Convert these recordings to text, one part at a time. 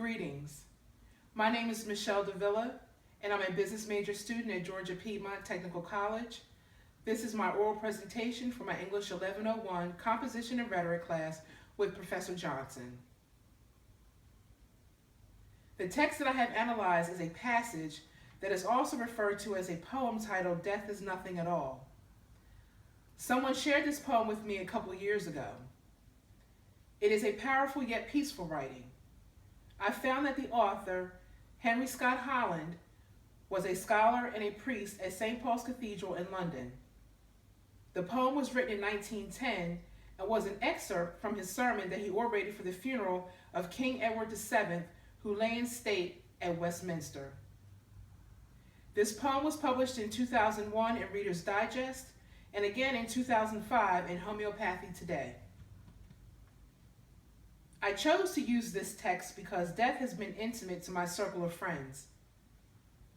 Greetings. My name is Michelle Davila, and I'm a business major student at Georgia Piedmont Technical College. This is my oral presentation for my English 1101 Composition and Rhetoric class with Professor Johnson. The text that I have analyzed is a passage that is also referred to as a poem titled Death is Nothing at All. Someone shared this poem with me a couple years ago. It is a powerful yet peaceful writing. I found that the author, Henry Scott Holland, was a scholar and a priest at St. Paul's Cathedral in London. The poem was written in 1910 and was an excerpt from his sermon that he orated for the funeral of King Edward VII, who lay in state at Westminster. This poem was published in 2001 in Reader's Digest and again in 2005 in Homeopathy Today. I chose to use this text because death has been intimate to my circle of friends.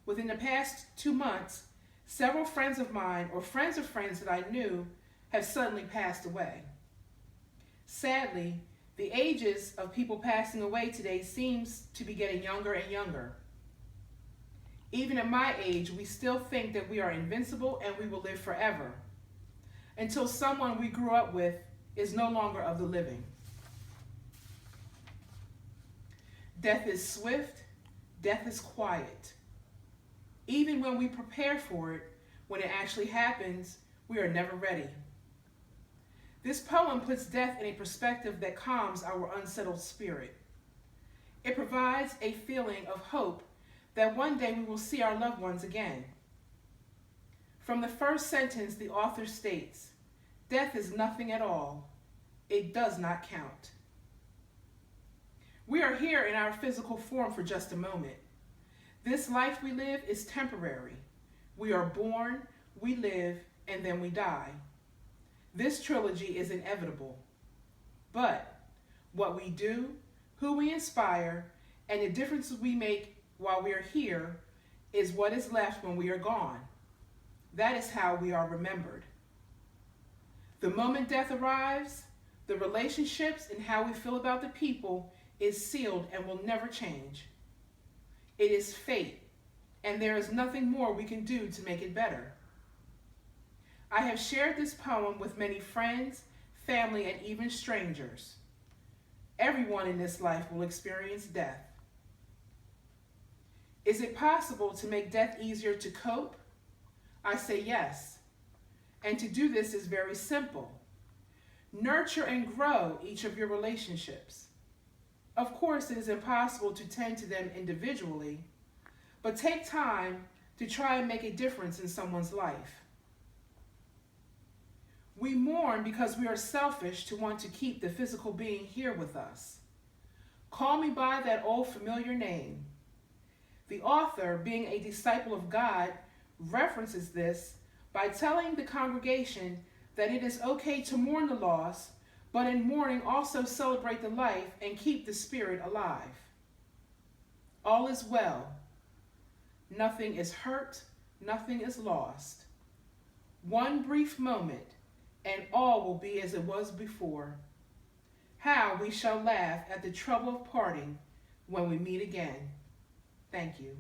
Within the past 2 months, several friends of mine or friends of friends that I knew have suddenly passed away. Sadly, the ages of people passing away today seems to be getting younger and younger. Even at my age, we still think that we are invincible and we will live forever, until someone we grew up with is no longer of the living. Death is swift, death is quiet. Even when we prepare for it, when it actually happens, we are never ready. This poem puts death in a perspective that calms our unsettled spirit. It provides a feeling of hope that one day we will see our loved ones again. From the first sentence, the author states, "Death is nothing at all. It does not count." We are here in our physical form for just a moment. This life we live is temporary. We are born, we live, and then we die. This trilogy is inevitable. But what we do, who we inspire, and the differences we make while we are here is what is left when we are gone. That is how we are remembered. The moment death arrives, the relationships and how we feel about the people is sealed and will never change. It is fate, and there is nothing more we can do to make it better. I have shared this poem with many friends, family, and even strangers. Everyone in this life will experience death. Is it possible to make death easier to cope? I say yes. And to do this is very simple. Nurture and grow each of your relationships. Of course, it is impossible to tend to them individually, but take time to try and make a difference in someone's life. We mourn because we are selfish to want to keep the physical being here with us. Call me by that old familiar name. The author, being a disciple of God, references this by telling the congregation that it is okay to mourn the loss, but in mourning also celebrate the life and keep the spirit alive. All is well. Nothing is hurt, nothing is lost. One brief moment, and all will be as it was before. How we shall laugh at the trouble of parting when we meet again. Thank you.